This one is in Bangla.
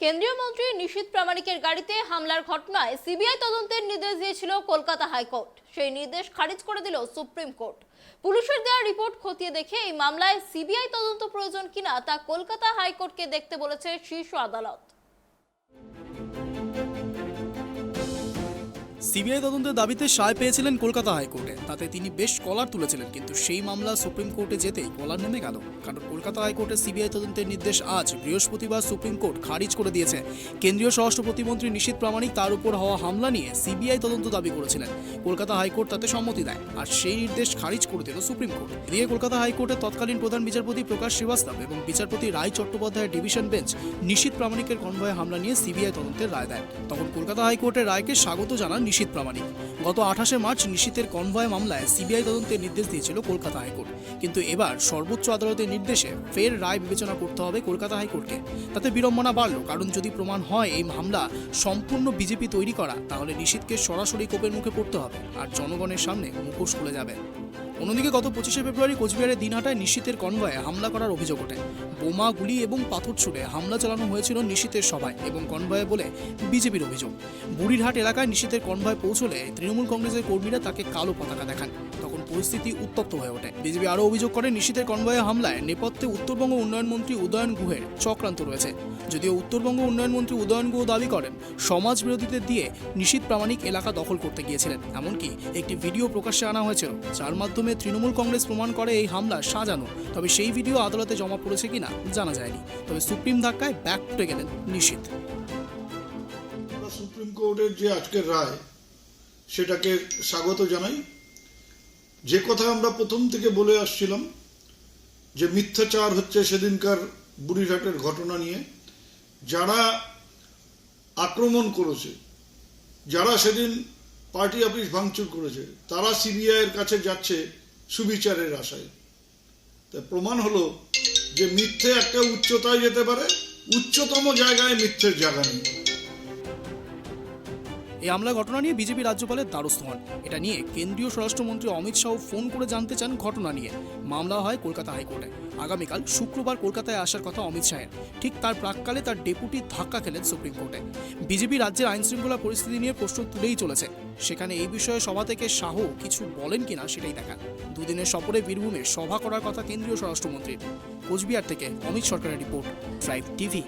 কেন্দ্রীয় মন্ত্রী নিশীথ প্রামাণিকের গাড়িতে হামলার ঘটনায় সিবিআই তদন্তের নির্দেশ দিয়েছিল কলকাতা হাইকোর্ট। সেই নির্দেশ খারিজ করে দিল সুপ্রিম কোর্ট। পুলিশের দেওয়া রিপোর্ট খতিয়ে দেখে এই মামলায় সিবিআই তদন্ত প্রয়োজন কিনা তা কলকাতা হাইকোর্টকে দেখতে বলেছে শীর্ষ আদালত। সিবিআই তদন্তের দাবিতে সায় পেয়েছিলেন কলকাতা হাইকোর্টে। তাতে তিনি বেশ কলার তুলেছিলেন, কিন্তু সেই মামলা সুপ্রিম কোর্টে যেতেই কলার নেমে গেল। কারণ কলকাতা হাইকোর্টের সিবিআই তদন্তের নির্দেশ আজ বৃহস্পতিবার সুপ্রিম কোর্ট খারিজ করে দিয়েছে। কেন্দ্রীয় স্বরাষ্ট্র প্রতিমন্ত্রী নিশীথ প্রামাণিক তার উপর হওয়া হামলা নিয়ে সিবিআই তদন্ত দাবি করেছিলেন। কলকাতা হাইকোর্ট তাতে সম্মতি দেয়, আর সেই নির্দেশ খারিজ করে দিল সুপ্রিম কোর্ট। এদিকে কলকাতা হাইকোর্টের তৎকালীন প্রধান বিচারপতি প্রকাশ শ্রীবাস্তব এবং বিচারপতি রায় চট্টোপাধ্যায়ের ডিভিশন বেঞ্চ নিশীথ প্রামাণিকের কনভয়ে হামলা নিয়ে সিবিআই তদন্তের রায় দেয়। তখন কলকাতা হাইকোর্টের রায়কে স্বাগত জানান নিশীথ প্রামাণিক। গত 28 মার্চ নিশীথের কনভয় মামলায় সিবিআই তদন্তের নির্দেশ দিয়েছিল কলকাতা হাইকোর্ট, কিন্তু এবার সর্বোচ্চ আদালতের নির্দেশে ফের রায় বিবেচনা করতে হবে কলকাতা হাইকোর্টকে। তাতে বিড়ম্বনা বাড়ল, কারণ যদি প্রমাণ হয় এই মামলা সম্পূর্ণ বিজেপি তৈরি করা, তাহলে নিশীথকে সরাসরি কোপের মুখে পড়তে হবে, আর জনগণের সামনে মুখোশ খুলে যাবে। অন্যদিকে গত 25শে ফেব্রুয়ারি কোচবিহারের দিনহাটায় নিশীথের কনভয়ে হামলা করার অভিযোগ ওঠে। বোমা, গুলি এবং পাথর ছুড়ে হামলা চালানো হয়েছিল নিশীথের সভায় এবং কনভয়ে বলে বিজেপির অভিযোগ। বুড়িরহাট এলাকায় নিশীথের কনভয় পৌঁছলে তৃণমূল কংগ্রেসের কর্মীরা তাকে কালো পতাকা দেখান। তখন পরিস্থিতি উত্তপ্ত হয়ে ওঠে। বিজেপি আরও অভিযোগ করে নিশীথের কনভয়ে হামলায় নেপথ্যে উত্তরবঙ্গ উন্নয়ন মন্ত্রী উদয়ন গুহের চক্রান্ত রয়েছে। যদিও উত্তরবঙ্গ উন্নয়ন মন্ত্রী উদয়ন গুহ দাবি করেন সমাজ বিরোধীদের দিয়ে নিশীথ প্রামাণিক এলাকা দখল করতে গিয়েছিলেন। এমনকি একটি ভিডিও প্রকাশ্যে আনা হয়েছিল, যার মাধ্যমে তৃণমূল কংগ্রেস প্রমাণ করে এই হামলা সাজানো। তবে সেই ভিডিও আদালতে জমা পড়েছে কিনা জানা যায়নি। তবে সুপ্রিম ধাক্কায় ব্যাক ফুটে গেলেন নিশীথ। সুপ্রিম কোর্টের যে আজকের রায়, সেটাকে স্বাগত জানাই। যে কথা আমরা প্রথম থেকে বলে আসছিলাম যে মিথ্যাচার হচ্ছে সেদিনকার বুড়িরহাটের ঘটনা নিয়ে, যারা আক্রমণ করেছে, যারা সেদিন পার্টি অফিস ভাঙচুর করেছে, তারা সিবিআই এর কাছে যাচ্ছে সুবিচারের আশায়। তা প্রমাণ হলো যে মিথ্যে একটা উচ্চতায় যেতে পারে, উচ্চতম জায়গায় মিথ্যের জায়গা নেই। এই হামলা ঘটনা নিয়ে বিজেপি রাজ্যপালের দ্বারস্থ হন। এটা নিয়ে কেন্দ্রীয় স্বরাষ্ট্রমন্ত্রী অমিত শাহ ফোন করে জানতে চান ঘটনা নিয়ে। মামলা হয় কলকাতা হাইকোর্টে। আগামীকাল শুক্রবার কলকাতায় আসার কথা অমিত শাহের। ঠিক তার প্রাক্কালে তার ডেপুটি ধাক্কা খেলেন সুপ্রিম কোর্টে। বিজেপি রাজ্যের আইনশৃঙ্খলা পরিস্থিতি নিয়ে প্রশ্ন তুলেই চলেছে। সেখানে এই বিষয়ে সভা থেকে শাহ কিছু বলেন কিনা সেটাই দেখা। দুদিনের সফরে বীরভূমে সভা করার কথা কেন্দ্রীয় স্বরাষ্ট্রমন্ত্রীর। কোচবিহার থেকে অমিত সরকারের রিপোর্ট, ড্রাইভ টিভি।